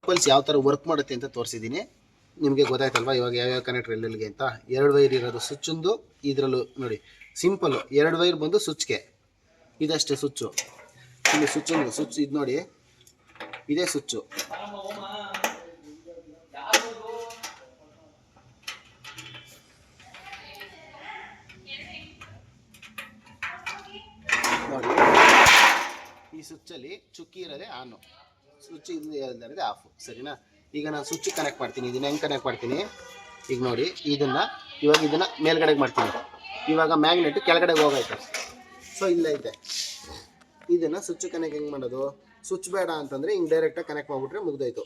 Impulse ಯಾವ ಥರ work ಮಾಡುತ್ತೆ ಅಂತ ತೋರಿಸಿದ್ದೀನಿ. ನಿಮಗೆ ಗೊತ್ತಾಯ್ತಲ್ವಾ ಇವಾಗ ಯಾವ್ಯಾವ ಕನೆಕ್ಟರ್ ಎಲ್ಲೆಲ್ಲಿಗೆ ಅಂತ. 2 ವೈರ್ ಇರೋದು ಸ್ವಿಚ್ಚೊಂದು ಇದರಲ್ಲೂ ನೋಡಿ ಸಿಂಪಲ್ಲು 2 ವೈರ್ ಬಂದು ಸ್ವಿಚ್ಗೆ, ಇದಷ್ಟೇ ಸ್ವಿಚ್ಚು. ಇಲ್ಲಿ ಸ್ವಿಚ್ಚೊಂದು ಸ್ವಿಚ್ ಇದು ನೋಡಿ, ಇದೇ ಸ್ವಿಚ್ಚು. ನೋಡಿ ಈ ಸ್ವಿಚ್ಚಲ್ಲಿ ಚುಕ್ಕಿ ಇರೋದೇ ಆನು, ಸ್ವಿಚ್ ಇಲ್ಲದೆ ಆಫು. ಸರಿನಾ? ಈಗ ನಾನು ಸ್ವಿಚ್ ಕನೆಕ್ಟ್ ಮಾಡ್ತೀನಿ. ಇದನ್ನ ಹೆಂಗೆ ಕನೆಕ್ಟ್ ಮಾಡ್ತೀನಿ ಈಗ ನೋಡಿ. ಇದನ್ನು ಮೇಲ್ಗಡೆಗೆ ಮಾಡ್ತೀನಿ. ಇವಾಗ ಮ್ಯಾಗ್ನೆಟ್ ಕೆಳಗಡೆಗೆ ಹೋಗೈತೆ, ಸೊ ಇಲ್ಲೈತೆ. ಇದನ್ನು ಸ್ವಿಚ್ ಕನೆಕ್ಟ್ ಹೆಂಗೆ ಮಾಡೋದು? ಸ್ವಿಚ್ ಬೇಡ ಅಂತಂದರೆ ಹಿಂಗೆ ಡೈರೆಕ್ಟಾಗಿ ಕನೆಕ್ಟ್ ಮಾಡಿಬಿಟ್ರೆ ಮುಗ್ದೋಯ್ತು.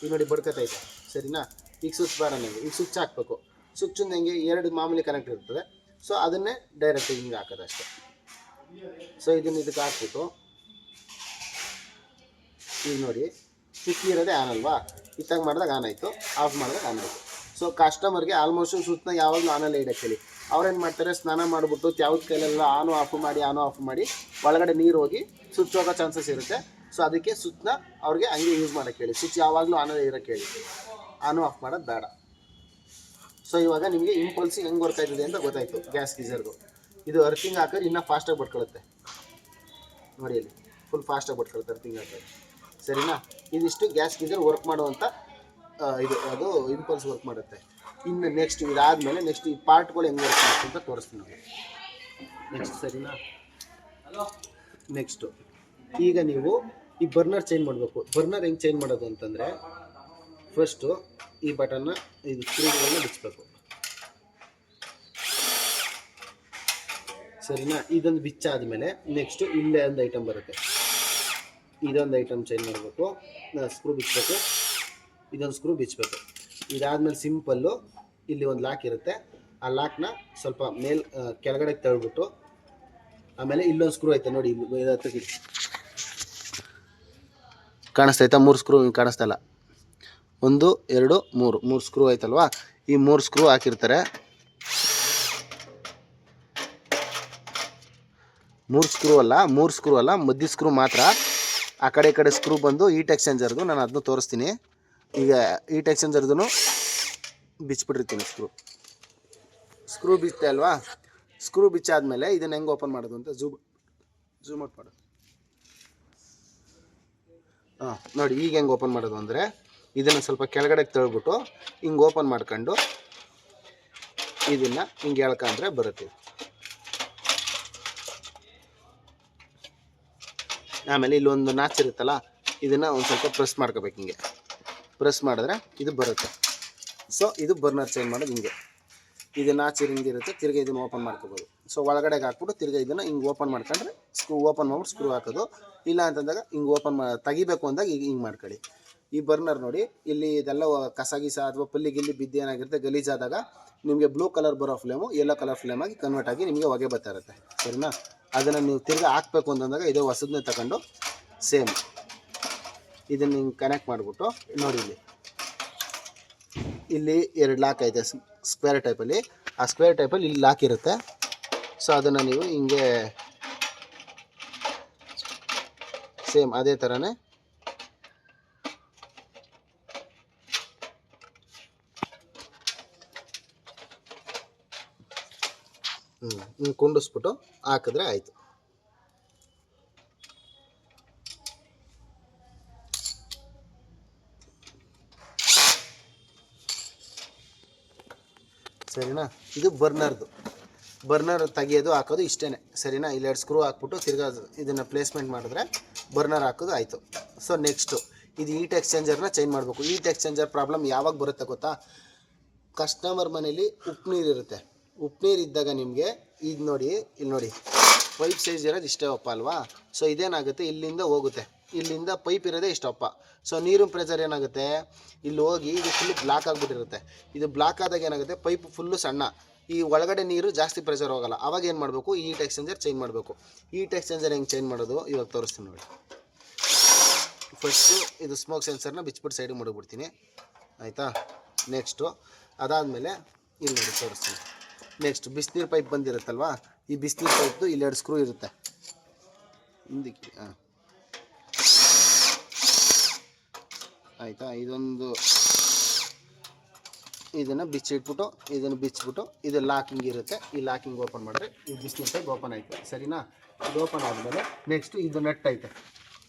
ಈಗ ನೋಡಿ ಬಡ್ಕತೈತೆ. ಸರಿನಾ? ಈಗ ಸ್ವಿಚ್ ಬೇಡ ನನಗೆ, ಈಗ ಸ್ವಿಚ್ ಹಾಕಬೇಕು. ಸ್ವಿಚ್ಚಿಂದ ಹೆಂಗೆ 2 ಮಾಮೂಲಿ ಕನೆಕ್ಟ್ ಇರ್ತದೆ, ಸೊ ಅದನ್ನೇ ಡೈರೆಕ್ಟಾಗಿ ಹಿಂಗೆ ಹಾಕೋದು ಅಷ್ಟೇ. ಸೊ ಇದಕ್ಕೆ ಹಾಕ್ಬಿಟ್ಟು ಈಗ ನೋಡಿ ಸ್ವಿಚ್ ಇರೋದೇ ಆನ್ ಅಲ್ವಾ, ಇತ್ತಾಗ ಮಾಡಿದಾಗ ಆನ್ ಆಯಿತು, ಆಫ್ ಮಾಡಿದಾಗ ಆನ್ ಆಯಿತು. ಸೊ ಕಸ್ಟಮರ್ಗೆ ಆಲ್ಮೋಸ್ಟ್ ಸ್ವಿಚ್ನ ಯಾವಾಗಲೂ ಆನಲ್ಲೇ ಇಡಕ್ಕೆ ಹೇಳಿ. ಅವ್ರೇನು ಮಾಡ್ತಾರೆ, ಸ್ನಾನ ಮಾಡಿಬಿಟ್ಟು ಯಾವ್ದು ಕೈಲೆಲ್ಲ ಆನು ಆಫ್ ಮಾಡಿ ಒಳಗಡೆ ನೀರು ಹೋಗಿ ಸ್ವಿಚ್ ಹೋಗೋ ಚಾನ್ಸಸ್ ಇರುತ್ತೆ. ಸೊ ಅದಕ್ಕೆ ಸ್ವಿಚ್ನ ಅವ್ರಿಗೆ ಹಂಗೆ ಯೂಸ್ ಮಾಡೋಕ್ಕೆ ಹೇಳಿ. ಸ್ವಿಚ್ ಯಾವಾಗಲೂ ಆನಲ್ಲೇ ಇರೋಕ್ಕೆ ಹೇಳಿ, ಆನು ಆಫ್ ಮಾಡೋದು ಬೇಡ. ಸೊ ಇವಾಗ ನಿಮಗೆ ಇಂಪಲ್ಸ್ ಹೆಂಗೆ ವರ್ಕ್ ಆಯ್ತದೆ ಅಂತ ಗೊತ್ತಾಯಿತು. ಗ್ಯಾಸ್ ಗೀಸರ್ದು ಇದು ಅರ್ತಿಂಗ್ ಹಾಕಿದ್ರೆ ಇನ್ನೂ ಫಾಸ್ಟಾಗಿ ಬಡ್ಕೊಳ್ಳುತ್ತೆ. ನೋಡಿ ಅಲ್ಲಿ ಫುಲ್ ಫಾಸ್ಟಾಗಿ ಬಡ್ಕೊಳ್ಳುತ್ತೆ ಅರ್ತಿಂಗ್ ಹಾಕಿದ್ರೆ. ಸರಿನಾ? ಇದಿಷ್ಟು ಗ್ಯಾಸ್ ಗೀಸರ್ ವರ್ಕ್ ಮಾಡುವಂಥ ಅದು ಇಂಪಲ್ಸ್ ವರ್ಕ್ ಮಾಡುತ್ತೆ. ಇನ್ನು ನೆಕ್ಸ್ಟ್ ಇದಾದಮೇಲೆ ನೆಕ್ಸ್ಟ್ ಈ ಪಾರ್ಟ್ಗಳು ಹೆಂಗೆ ವರ್ಕ್ ಮಾಡುತ್ತೆ ಅಂತ ತೋರಿಸ್ತೀನಿ ನಾವು ನೆಕ್ಸ್ಟ್. ಸರಿನಾ? ನೆಕ್ಸ್ಟು ಈಗ ನೀವು ಈ ಬರ್ನರ್ ಚೇಂಜ್ ಮಾಡಬೇಕು. ಬರ್ನರ್ ಹೆಂಗೆ ಚೇಂಜ್ ಮಾಡೋದು ಅಂತಂದರೆ, ಫಸ್ಟು ಈ ಬಟನ್ನ ಇದು ಸ್ಕ್ರೂಗಳನ್ನ ಬಿಚ್ಚಬೇಕು. ಸರಿನಾ? ಇದೊಂದು ಬಿಚ್ಚಾದಮೇಲೆ ನೆಕ್ಸ್ಟು ಇಲ್ಲೇ ಒಂದು ಐಟಮ್ ಬರುತ್ತೆ, ಇದೊಂದು ಐಟಮ್ ಚೇಂಜ್ ಮಾಡಬೇಕು. ಸ್ಕ್ರೂ ಬಿಚ್ಚಬೇಕು, ಇದೊಂದು ಸ್ಕ್ರೂ ಬಿಚ್ಚಬೇಕು. ಇದಾದಮೇಲೆ ಸಿಂಪಲ್ಲು ಇಲ್ಲಿ ಒಂದು ಲಾಕ್ ಇರುತ್ತೆ, ಆ ಲಾಕ್ನ ಸ್ವಲ್ಪ ಕೆಳಗಡೆ ತಳ್ಬಿಟ್ಟು, ಆಮೇಲೆ ಇಲ್ಲೊಂದು ಸ್ಕ್ರೂ ಐತೆ ನೋಡಿ, ಇಲ್ಲಿ ಕಾಣಿಸ್ತೈತಾ? 3 ಸ್ಕ್ರೂ ಕಾಣಿಸ್ತಾ ಇಲ್ಲ. 1 2 3 ಸ್ಕ್ರೂ ಆಯ್ತಲ್ವಾ? ಈ 3 ಸ್ಕ್ರೂ ಹಾಕಿರ್ತಾರೆ. 3 ಸ್ಕ್ರೂ ಅಲ್ಲ, ಮಧ್ಯ ಸ್ಕ್ರೂ ಮಾತ್ರ. ಆ ಕಡೆ ಸ್ಕ್ರೂ ಬಂದು ಹೀಟ್ ಎಕ್ಸ್ಚೇಂಜರ್ದು, ನಾನು ಅದನ್ನು ತೋರಿಸ್ತೀನಿ. ಈಗ ಹೀಟ್ ಎಕ್ಸ್ಚೇಂಜರ್ದು ಬಿಚ್ಚಿಬಿಟ್ಟಿರ್ತೀನಿ. ಸ್ಕ್ರೂ ಬಿಚ್ಚೆ ಅಲ್ವಾ? ಸ್ಕ್ರೂ ಬಿಚ್ಚಾದ್ಮೇಲೆ ಇದನ್ನು ಹೆಂಗೆ ಓಪನ್ ಮಾಡೋದು ಅಂತ ಝೂಮ್ ಔಟ್ ಮಾಡೋದು. ನೋಡಿ ಈಗ ಹೆಂಗೆ ಓಪನ್ ಮಾಡೋದು ಅಂದರೆ, ಇದನ್ನು ಸ್ವಲ್ಪ ಕೆಳಗಡೆ ತಳ್ಬಿಟ್ಟು ಹಿಂಗೆ ಓಪನ್ ಮಾಡ್ಕೊಂಡು ಇದನ್ನು ಹಿಂಗೆ ಎಳ್ಕೊಂಡ್ರೆ ಬರುತ್ತೆ. ಆಮೇಲೆ ಇಲ್ಲೊಂದು ನಾಚ್ ಇರುತ್ತಲ್ಲ, ಇದನ್ನು ಒಂದು ಸ್ವಲ್ಪ ಪ್ರೆಸ್ ಮಾಡ್ಕೋಬೇಕು. ಹಿಂಗೆ ಪ್ರೆಸ್ ಮಾಡಿದ್ರೆ ಇದು ಬರುತ್ತೆ. ಸೊ ಇದು ಬರ್ನರ್ ಚೇಂಜ್ ಮಾಡೋದು ಹಿಂಗೆ. ಇದು ನಾಚ್ ಹಿಂಗಿರುತ್ತೆ, ತಿರ್ಗಿ ಇದನ್ನು ಓಪನ್ ಮಾಡ್ಕೋಬೋದು. ಸೊ ಒಳಗಡೆಗೆ ಹಾಕ್ಬಿಟ್ಟು ತಿರ್ಗಿ ಇದನ್ನು ಹಿಂಗೆ ಓಪನ್ ಮಾಡ್ಕೊಂಡ್ರೆ ಓಪನ್ ಮಾಡ್ಬಿಟ್ಟು ಸ್ಕ್ರೂ ಹಾಕೋದು. ಇಲ್ಲ ಅಂತಂದಾಗ ಹಿಂಗೆ ತೆಗಿಬೇಕು ಅಂದಾಗ ಈಗ ಹಿಂಗೆ ಮಾಡ್ಕೊಳ್ಳಿ. ಈ ಬರ್ನರ್ ನೋಡಿ, ಇಲ್ಲಿ ಇದೆಲ್ಲ ಕಸ ಗೀಸ ಅಥವಾ ಪಲ್ಲಿ ಗಿಲ್ಲಿ ಬಿದ್ದು ಏನಾಗಿರುತ್ತೆ ಗಲೀಜಾದಾಗ ನಿಮಗೆ ಬ್ಲೂ ಕಲರ್ ಬರೋ ಫ್ಲೇಮು ಯೆಲ್ಲೋ ಕಲರ್ ಫ್ಲೇಮಾಗಿ ಕನ್ವರ್ಟ್ ಆಗಿ ನಿಮಗೆ ಹೊಗೆ ಬರ್ತಾ ಇರುತ್ತೆ. ಸರಿನಾ? ಅದನ್ನು ನೀವು ತಿರ್ಗಿ ಹಾಕಬೇಕು ಅಂತಂದಾಗ ಇದು ಹೊಸದನ್ನೇ ತಗೊಂಡು ಸೇಮ್ ಇದನ್ನು ಹಿಂಗೆ ಕನೆಕ್ಟ್ ಮಾಡಿಬಿಟ್ಟು ನೋಡಿ, ಇಲ್ಲಿ 2 ಲಾಕ್ ಐತೆ ಸ್ಕ್ವೇರ್ ಟೈಪಲ್ಲಿ. ಆ ಸ್ಕ್ವೇರ್ ಟೈಪಲ್ಲಿ ಇಲ್ಲಿ ಲಾಕ್ ಇರುತ್ತೆ. ಸೊ ಅದನ್ನು ನೀವು ಹಿಂಗೆ ಸೇಮ್ ಅದೇ ಥರನೇ ಹಿಂಗೆ ಕುಂಡಿಸ್ಬಿಟ್ಟು ಹಾಕಿದ್ರೆ ಆಯಿತು. ಸರಿನಾ? ಇದು ಬರ್ನರ್ ತೆಗಿಯೋದು ಹಾಕೋದು ಇಷ್ಟೇ. ಸರಿನಾ? ಇಲ್ಲಿ 2 ಸ್ಕ್ರೂ ಹಾಕ್ಬಿಟ್ಟು ತಿರ್ಗಾ ಇದನ್ನು ಪ್ಲೇಸ್ಮೆಂಟ್ ಮಾಡಿದ್ರೆ ಬರ್ನರ್ ಹಾಕೋದು ಆಯಿತು. ಸೊ ನೆಕ್ಸ್ಟು ಇದು ಹೀಟ್ ಎಕ್ಸ್ಚೇಂಜರ್ನ ಚೇಂಜ್ ಮಾಡಬೇಕು. ಹೀಟ್ ಎಕ್ಸ್ಚೇಂಜರ್ ಪ್ರಾಬ್ಲಮ್ ಯಾವಾಗ ಬರುತ್ತೆ ಗೊತ್ತಾ? ಕಸ್ಟಮರ್ ಮನೇಲಿ ಉಪ್ಪು ನೀರು ಇರುತ್ತೆ. ಉಪ್ಪು ನೀರು ಇದ್ದಾಗ ನಿಮಗೆ ಇದು ನೋಡಿ, ಇಲ್ಲಿ ನೋಡಿ ಪೈಪ್ ಸೈಜ್ ಇರೋದು ಇಷ್ಟೇ ಅಪ್ಪ ಅಲ್ವಾ? ಸೊ ಇದೇನಾಗುತ್ತೆ, ಇಲ್ಲಿಂದ ಹೋಗುತ್ತೆ, ಇಲ್ಲಿಂದ ಪೈಪ್ ಇರೋದೇ ಇಷ್ಟಪ್ಪ. ಸೊ ನೀರಿನ ಪ್ರೆಷರ್ ಏನಾಗುತ್ತೆ, ಇಲ್ಲಿ ಹೋಗಿ ಇದು ಫುಲ್ಲು ಬ್ಲಾಕ್ ಆಗಿಬಿಟ್ಟಿರುತ್ತೆ. ಇದು ಬ್ಲಾಕ್ ಆದಾಗ ಏನಾಗುತ್ತೆ, ಪೈಪ್ ಫುಲ್ಲು ಸಣ್ಣ, ಈ ಒಳಗಡೆ ನೀರು ಜಾಸ್ತಿ ಪ್ರೆಷರ್ ಹೋಗಲ್ಲ. ಆವಾಗ ಏನು ಮಾಡಬೇಕು, ಈ ಹೀಟ್ ಎಕ್ಸ್ಚೇಂಜರ್ ಚೇಂಜ್ ಮಾಡಬೇಕು. ಹೀಟ್ ಎಕ್ಸ್ಚೇಂಜರ್ ಹೆಂಗೆ ಚೇಂಜ್ ಮಾಡೋದು ಇವಾಗ ತೋರಿಸ್ತೀನಿ ನೋಡಿ. ಫಸ್ಟು ಇದು ಸ್ಮೋಕ್ ಸೆನ್ಸರ್ನ ಬಿಚ್ಬಿಟ್ಟು ಸೈಡಿಗೆ ಮಾಡಿಬಿಡ್ತೀನಿ, ಆಯಿತಾ? ನೆಕ್ಸ್ಟು ಅದಾದಮೇಲೆ ಇಲ್ಲಿ ನೋಡಿ ತೋರಿಸ್ತೀನಿ. ನೆಕ್ಸ್ಟ್ ಬಿಸಿನೀರು ಪೈಪ್ ಬಂದಿರುತ್ತಲ್ವಾ, ಈ ಬಿಸಿನೀರು ಪೈಪ್ದು ಇಲ್ಲಿ 2 ಸ್ಕ್ರೂ ಇರುತ್ತೆ ಹಿಂದಕ್ಕೆ. ಆಯಿತಾ. ಇದನ್ನು ಬಿಚ್ಚಿಟ್ಬಿಟ್ಟು ಇದನ್ನು ಬಿಚ್ಚಿಬಿಟ್ಟು ಇದು ಲಾಕಿಂಗ್ ಇರುತ್ತೆ. ಈ ಲಾಕಿಂಗ್ ಓಪನ್ ಮಾಡಿದ್ರೆ ಈ ಬಿಸ್ನೆಸ್ ಓಪನ್ ಆಯಿತು, ಸರಿನಾ. ಇದು ಓಪನ್ ಆದಮೇಲೆ ನೆಕ್ಸ್ಟು ಇದು ನಟ್ ಐತೆ,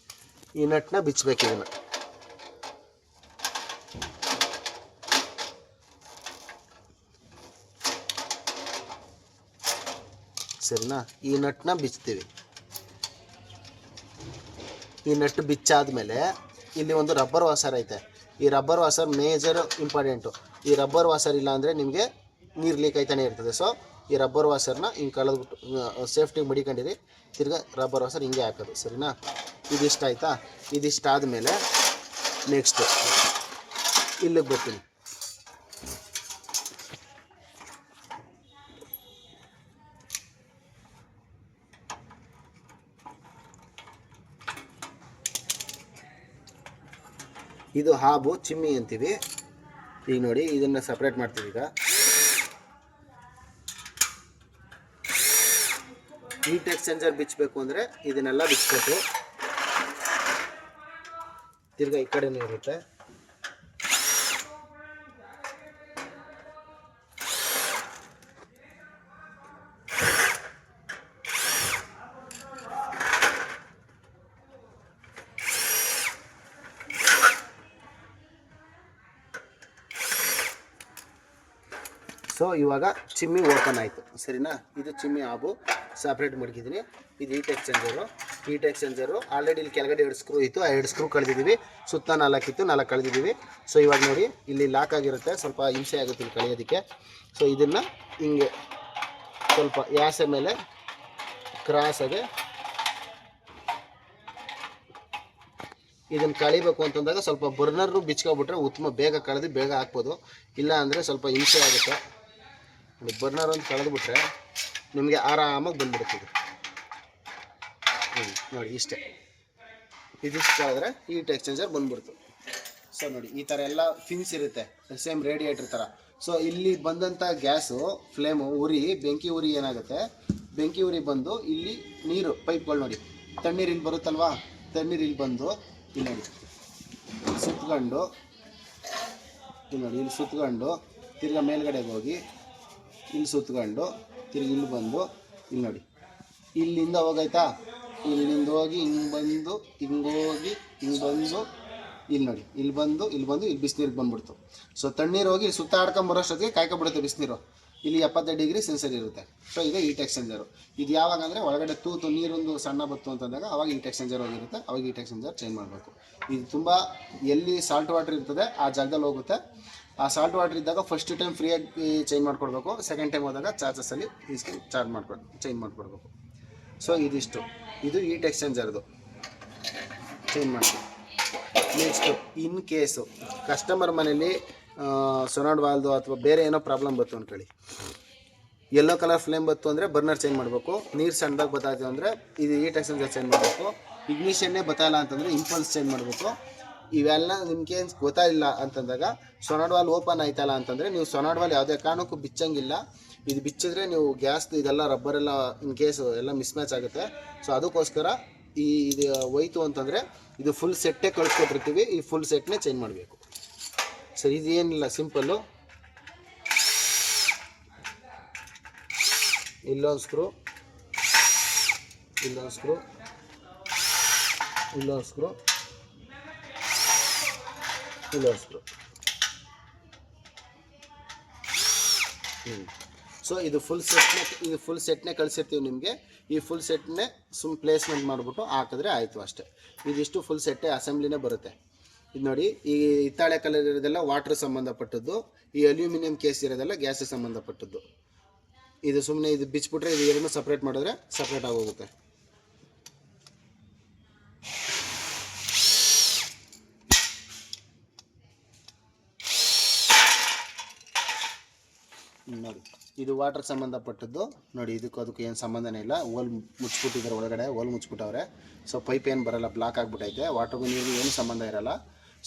ಈ ನಟ್ನ ಬಿಚ್ಚಬೇಕು ಇದನ್ನು, ಸರಿನಾ. ಈ ನಟ್ನ ಬಿಚ್ತೀವಿ. ಈ ನಟ್ ಬಿಚ್ಚಾದ್ಮೇಲೆ ಇಲ್ಲಿ ಒಂದು ರಬ್ಬರ್ ವಾಸರ್ ಐತೆ. ಈ ರಬ್ಬರ್ ವಾಸರ್ ಮೇಜರ್ ಇಂಪಾರ್ಟೆಂಟು. ಈ ರಬ್ಬರ್ ವಾಸರ್ ಇಲ್ಲ ಅಂದರೆ ನಿಮಗೆ ನೀರು ಲೀಕ್ ಆಯ್ತಾನೆ ಇರ್ತದೆ. ಸೊ ಈ ರಬ್ಬರ್ ವಾಸರ್ನ ಹಿಂಗೆ ಕಳೆದ್ಬಿಟ್ಟು ಸೇಫ್ಟಿಗೆ ಮಡಿಕೊಂಡಿರಿ. ತಿರ್ಗಾ ರಬ್ಬರ್ ವಾಸರ್ ಹಿಂಗೆ ಹಾಕೋದು, ಸರಿನಾ. ಇದಿಷ್ಟ ಆಯಿತಾ. ಇದಿಷ್ಟಾದಮೇಲೆ ನೆಕ್ಸ್ಟು ಇಲ್ಲಿಗೆ ಬರ್ತೀನಿ. ಇದು ಹಾಬು ಚಿಮ್ಮಿ ಅಂತೀವಿ. ಈಗ ನೋಡಿ ಇದನ್ನು ಸಪ್ರೇಟ್ ಮಾಡ್ತೀವಿ. ಈಗ ಹೀಟ್ ಎಕ್ಸ್ಚೇಂಜರ್ ಬಿಚ್ಚಬೇಕು ಅಂದರೆ ಇದನ್ನೆಲ್ಲ ಬಿಚ್ಚಬೇಕು. ತಿರ್ಗಾ ಈ ಕಡೆನೂ ಇರುತ್ತೆ. ಸೊ ಇವಾಗ ಚಿಮ್ಮಿ ಓಪನ್ ಆಯಿತು, ಸರಿನಾ. ಇದು ಚಿಮ್ಮಿ ಹಾಬು ಸಪ್ರೇಟ್ ಮಡಗಿದ್ದೀನಿ. ಇದು ಹೀಟ್ ಎಕ್ಸ್ಚೇಂಜರು ಆಲ್ರೆಡಿ ಇಲ್ಲಿ ಕೆಳಗಡೆ 2 ಸ್ಕ್ರೂ ಇತ್ತು, ಆ 2 ಸ್ಕ್ರೂ ಕಳೆದಿದ್ದೀವಿ. ಸುತ್ತ 4 ಇತ್ತು, 4 ಕಳೆದಿದ್ದೀವಿ. ಸೊ ಇವಾಗ ನೋಡಿ ಇಲ್ಲಿ ಲಾಕ್ ಆಗಿರುತ್ತೆ, ಸ್ವಲ್ಪ ಹಿಂಸೆ ಆಗುತ್ತೆ ಇಲ್ಲಿ ಕಳೆಯೋದಕ್ಕೆ. ಸೊ ಇದನ್ನು ಹಿಂಗೆ ಸ್ವಲ್ಪ ಯಾಸೆ ಮೇಲೆ ಕ್ರಾಸಾಗೆ ಇದನ್ನು ಕಳಿಬೇಕು ಅಂತಂದಾಗ ಸ್ವಲ್ಪ ಬರ್ನರ್ನು ಬಿಚ್ಕೊಬಿಟ್ರೆ ಉತ್ತಮ, ಬೇಗ ಕಳೆದು ಬೇಗ ಹಾಕ್ಬೋದು. ಇಲ್ಲ ಅಂದರೆ ಸ್ವಲ್ಪ ಹಿಂಸೆ ಆಗುತ್ತೆ. ಬರ್ನರ್ ಒಂದು ಕಳೆದುಬಿಟ್ರೆ ನಿಮಗೆ ಆರಾಮಾಗಿ ಬಂದ್ಬಿಡ್ತದೆ. ನೋಡಿ ಇಷ್ಟೇ, ಇದಿಷ್ಟು ಕಳೆದ್ರೆ ಹೀಟ್ ಎಕ್ಸ್ಚೇಂಜರ್ ಬಂದ್ಬಿಡ್ತು. ಸೊ ನೋಡಿ ಈ ಥರ ಎಲ್ಲ ಫಿನ್ಸ್ ಇರುತ್ತೆ, ಸೇಮ್ ರೇಡಿಯೇಟರ್ ಥರ. ಸೊ ಇಲ್ಲಿ ಬಂದಂಥ ಗ್ಯಾಸು ಫ್ಲೇಮು ಬೆಂಕಿ ಉರಿ ಏನಾಗುತ್ತೆ, ಬೆಂಕಿ ಉರಿ ಬಂದು ಇಲ್ಲಿ ನೀರು ಪೈಪ್ಗಳು ನೋಡಿ, ತಣ್ಣೀರು ಇಲ್ಲಿ ಬರುತ್ತಲ್ವಾ, ತಣ್ಣೀರು ಇಲ್ಲಿ ಬಂದು ಇಲ್ಲಿ ನೋಡಿ ಸುತ್ಕೊಂಡು, ಇಲ್ಲಿ ನೋಡಿ ಇಲ್ಲಿ ಸುತ್ಕೊಂಡು ತಿರ್ಗಾ ಮೇಲ್ಗಡೆಗೆ ಹೋಗಿ ಇಲ್ಲಿ ಸುತ್ಕೊಂಡು ತಿರ್ಗಿ ಇಲ್ಲಿ ಬಂದು ಇಲ್ಲಿ ನೋಡಿ ಇಲ್ಲಿಂದ ಹೋಗಾಯ್ತಾ, ಇಲ್ಲಿಂದ ಹೋಗಿ ಹಿಂಗೆ ಬಂದು ಹಿಂಗೋಗಿ ಹಿಂಗೆ ಬಂದು ಇಲ್ಲಿ ನೋಡಿ ಇಲ್ಲಿ ಬಂದು ಇಲ್ಲಿ ಬಿಸಿನೀರಿಗೆ ಬಂದ್ಬಿಡ್ತು. ಸೊ ತಣ್ಣೀರು ಹೋಗಿ ಸುತ್ತಾಡ್ಕೊಂಬರೋಷ್ಟೊತ್ತಿಗೆ ಕಾಯ್ಕೊಂಬಿಡುತ್ತೆ ಬಿಸಿನೀರು. ಇಲ್ಲಿ 75 ಡಿಗ್ರಿ ಸೆನ್ಸರ್ ಇರುತ್ತೆ. ಸೊ ಇದು ಹೀಟ್ ಎಕ್ಸ್ಚೇಂಜರು. ಇದು ಯಾವಾಗ ಅಂದರೆ ಒಳಗಡೆ ತೂತು ನೀರೊಂದು ಸಣ್ಣ ಬತ್ತು ಅಂತಂದಾಗ ಅವಾಗ ಹೀಟ್ ಎಕ್ಸ್ಚೇಂಜರ್ ಹೋಗಿರುತ್ತೆ, ಅವಾಗ ಹೀಟ್ ಎಕ್ಸ್ಚೇಂಜರ್ ಚೇಂಜ್ ಮಾಡಬೇಕು. ಇದು ತುಂಬ ಎಲ್ಲಿ ಸಾಲ್ಟ್ ವಾಟರ್ ಇರ್ತದೆ ಆ ಜಾಗದಲ್ಲಿ ಹೋಗುತ್ತೆ. ಆ ಸಾಲ್ಟ್ ವಾಟರ್ ಇದ್ದಾಗ ಫಸ್ಟ್ ಟೈಮ್ ಫ್ರೀಯಾಗಿ ಚೇಂಜ್ ಮಾಡಿಕೊಡ್ಬೇಕು, ಸೆಕೆಂಡ್ ಟೈಮ್ ಹೋದಾಗ ಚಾರ್ಜಸಲ್ಲಿ ಚೇಂಜ್ ಮಾಡಿಕೊಡ್ಬೇಕು. ಸೊ ಇದಿಷ್ಟು, ಇದು ಹೀಟ್ ಎಕ್ಸ್ಚೇಂಜರ್ದು ಚೇಂಜ್ ಮಾಡ್ತೀವಿ. ನೆಕ್ಸ್ಟು ಇನ್ ಕೇಸು ಕಸ್ಟಮರ್ ಮನೇಲಿ ಸೊನಾಡ್ ವಾಲ್ದು ಅಥವಾ ಬೇರೆ ಏನೋ ಪ್ರಾಬ್ಲಮ್ ಬತ್ತು ಅಂದ್ಕೊಳ್ಳಿ, ಯೆಲ್ಲೋ ಕಲರ್ ಫ್ಲೇಮ್ ಬತ್ತು ಅಂದರೆ ಬರ್ನರ್ ಚೇಂಜ್ ಮಾಡಬೇಕು. ನೀರು ಸಣ್ಣದಾಗಿ ಬತ್ತಾಯಿತು ಅಂದರೆ ಇದು ಹೀಟ್ ಎಕ್ಸ್ಚೇಂಜರ್ ಚೇಂಜ್ ಮಾಡಬೇಕು. ಇಗ್ನಿಷನ್ನೇ ಬತ್ತಾಯಿಲ್ಲ ಅಂತಂದರೆ ಇಂಪಲ್ಸ್ ಚೇಂಜ್ ಮಾಡಬೇಕು. ಇವೆಲ್ಲ ನಿಮಗೆ ಗೊತ್ತಾಗಿಲ್ಲ ಅಂತಂದಾಗ ಸೊನಾಡ್ ವಾಲ್ ಓಪನ್ ಆಯ್ತಲ್ಲ ಅಂತಂದರೆ ನೀವು ಸೊನಾಡ್ ವಾಲ್ ಯಾವುದೇ ಕಾರಣಕ್ಕೂ ಬಿಚ್ಚಂಗಿಲ್ಲ. ಇದು ಬಿಚ್ಚಿದ್ರೆ ನೀವು ಗ್ಯಾಸ್ದು ಇದೆಲ್ಲ ರಬ್ಬರೆಲ್ಲ ಇನ್ ಕೇಸು ಎಲ್ಲ ಮಿಸ್ಮ್ಯಾಚ್ ಆಗುತ್ತೆ. ಸೊ ಅದಕ್ಕೋಸ್ಕರ ಇದು ಹೋಯ್ತು ಅಂತಂದರೆ ಇದು ಫುಲ್ ಸೆಟ್ಟೇ ಕಳಿಸ್ಕೊಟ್ಟಿರ್ತೀವಿ, ಈ ಫುಲ್ ಸೆಟ್ನೇ ಚೇಂಜ್ ಮಾಡಬೇಕು. ಸರ್ ಇದು ಏನಿಲ್ಲ, ಸಿಂಪಲ್ಲು ಇಲ್ಲೊಂದು ಸ್ಕ್ರೂ, ಇಲ್ಲೊಂದು ಸ್ಕ್ರೂ, ಇಲ್ಲೊಂದು ಸ್ಕ್ರೂ, ಇಲ್ಲೊಂದು ಸ್ಕ್ರೂ. ಸೊ ಇದು ಫುಲ್ ಸೆಟ್ನೇ ಕಳಿಸಿರ್ತೀವಿ ನಿಮಗೆ. ಈ ಫುಲ್ ಸೆಟ್ನೇ ಪ್ಲೇಸ್ಮೆಂಟ್ ಮಾಡಿಬಿಟ್ಟು ಹಾಕಿದ್ರೆ ಆಯಿತು ಅಷ್ಟೇ. ಇದಿಷ್ಟು ಫುಲ್ ಸೆಟ್ಟೇ ಅಸೆಂಬ್ಲಿನೇ ಬರುತ್ತೆ. ಇದು ನೋಡಿ, ಈ ಹಿತ್ತಾಳೆ ಕಲರ್ ಇರೋದೆಲ್ಲ ವಾಟ್ರ್ ಸಂಬಂಧಪಟ್ಟದ್ದು, ಈ ಅಲ್ಯೂಮಿನಿಯಂ ಕೇಸ್ ಇರೋದೆಲ್ಲ ಗ್ಯಾಸಿಗೆ ಸಂಬಂಧಪಟ್ಟದ್ದು. ಇದು ಸುಮ್ಮನೆ ಇದು ಬಿಚ್ಚಿಬಿಟ್ರೆ ಇದು ಎರಡನ್ನೂ ಸಪ್ರೇಟ್ ಮಾಡಿದ್ರೆ ಸಪ್ರೇಟ್ ಆಗೋಗುತ್ತೆ. ನೋಡಿ ಇದು ವಾಟರ್ ಸಂಬಂಧಪಟ್ಟದ್ದು. ನೋಡಿ ಅದಕ್ಕೂ ಏನು ಸಂಬಂಧನೇ ಇಲ್ಲ. ಓಲ್ ಮುಚ್ಚಿಬಿಟ್ಟಿದ್ದಾರೆ, ಒಳಗಡೆ ಓಲ್ ಮುಚ್ಚಿಬಿಟ್ಟವ್ರೆ. ಸೊ ಪೈಪ್ ಏನು ಬರೋಲ್ಲ, ಬ್ಲಾಕ್ ಆಗಿಬಿಟ್ಟೈತೆ. ವಾಟರ್ಗೂ ನೀರಿಗೂ ಏನು ಸಂಬಂಧ ಇರೋಲ್ಲ.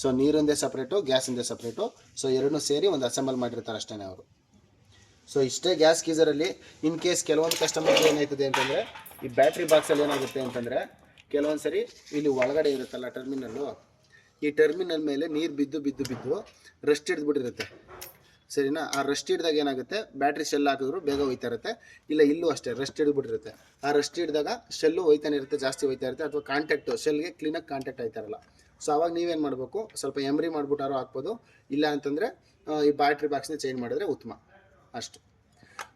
ಸೊ ನೀರಿಂದೇ ಸಪ್ರೇಟು, ಗ್ಯಾಸಿಂದೇ ಸಪ್ರೇಟು. ಸೊ ಎರಡನ್ನೂ ಸೇರಿ ಒಂದು ಅಸೆಂಬಲ್ ಮಾಡಿರ್ತಾರೆ ಅಷ್ಟೇ ಅವರು. ಸೊ ಇಷ್ಟೇ ಗ್ಯಾಸ್ ಗೀಸರಲ್ಲಿ. ಇನ್ ಕೇಸ್ ಕೆಲವೊಂದು ಕಸ್ಟಮರ್ಗೆ ಏನಾಯ್ತದೆ ಅಂತಂದರೆ, ಈ ಬ್ಯಾಟ್ರಿ ಬಾಕ್ಸಲ್ಲಿ ಏನಾಗುತ್ತೆ ಅಂತಂದರೆ ಕೆಲವೊಂದು ಸರಿ ಇಲ್ಲಿ ಒಳಗಡೆ ಇರುತ್ತಲ್ಲ ಟರ್ಮಿನಲ್ಲು, ಈ ಟರ್ಮಿನಲ್ ಮೇಲೆ ನೀರು ಬಿದ್ದು ಬಿದ್ದು ಬಿದ್ದು ರಸ್ಟ್ ಹಿಡಿದ್ಬಿಟ್ಟಿರುತ್ತೆ, ಸರಿನಾ? ಆ ರಸ್ಟ್ ಹಿಡಿದಾಗ ಏನಾಗುತ್ತೆ, ಬ್ಯಾಟ್ರಿ ಶೆಲ್ ಹಾಕಿದ್ರು ಬೇಗ ಹೋಯ್ತಾ ಇರುತ್ತೆ. ಇಲ್ಲ ಇಲ್ಲೂ ಅಷ್ಟೇ ರಸ್ಟ್ ಹಿಡಿದ್ಬಿಟ್ಟಿರುತ್ತೆ. ಆ ರಸ್ಟ್ ಹಿಡಿದಾಗ ಶೆಲ್ಲು ಹೋಯ್ತಾನೆ ಇರುತ್ತೆ, ಜಾಸ್ತಿ ಹೋಯ್ತಾ ಇರುತ್ತೆ, ಅಥವಾ ಕಾಂಟ್ಯಾಕ್ಟು ಶೆಲ್ಗೆ ಕ್ಲೀನಾಗಿ ಕಾಂಟ್ಯಾಕ್ಟ್ ಆಯ್ತಾ ಇರಲ್ಲ. ಸೊ ಅವಾಗ ನೀವೇನು ಮಾಡಬೇಕು, ಸ್ವಲ್ಪ ಎಮ್ರಿ ಮಾಡ್ಬಿಟ್ಟಾರು ಹಾಕ್ಬೋದು, ಇಲ್ಲ ಅಂತಂದರೆ ಈ ಬ್ಯಾಟ್ರಿ ಬಾಕ್ಸ್ನ ಚೇಂಜ್ ಮಾಡಿದ್ರೆ ಉತ್ತಮ. ಅಷ್ಟು.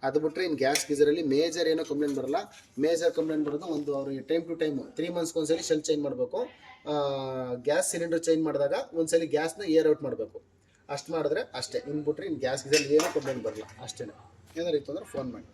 ಅದು ಬಿಟ್ಟರೆ ಇನ್ನು ಗ್ಯಾಸ್ ಗೀಸರಲ್ಲಿ ಮೇಜರ್ ಏನೋ ಕಂಪ್ಲೇಂಟ್ ಬರಲ್ಲ. ಮೇಜರ್ ಕಂಪ್ಲೇಂಟ್ ಬರೋದು ಒಂದು ಅವ್ರಿಗೆ ಟೈಮ್ ಟು ಟೈಮು 3 ಮಂತ್ಸ್ಗೆ ಒಂದ್ಸಲಿ ಶೆಲ್ ಚೇಂಜ್ ಮಾಡಬೇಕು. ಗ್ಯಾಸ್ ಸಿಲಿಂಡರ್ ಚೇಂಜ್ ಮಾಡಿದಾಗ ಒಂದ್ಸಲಿ ಗ್ಯಾಸ್ನ ಏರ್ ಔಟ್ ಮಾಡಬೇಕು. ಅಷ್ಟು ಮಾಡಿದ್ರೆ ಅಷ್ಟೇ. ಇನ್ನು ಬಿಟ್ರೆ ಇನ್ನು ಗ್ಯಾಸ್ ಗೀಸಲ್ಲಿ ಏನೂ ಕಂಪ್ಲೇಂಟ್ ಬರಲ್ಲ. ಅಷ್ಟೇ. ಏನಾರು ಇತ್ತು ಅಂದರೆ ಫೋನ್ ಮಾಡಿ.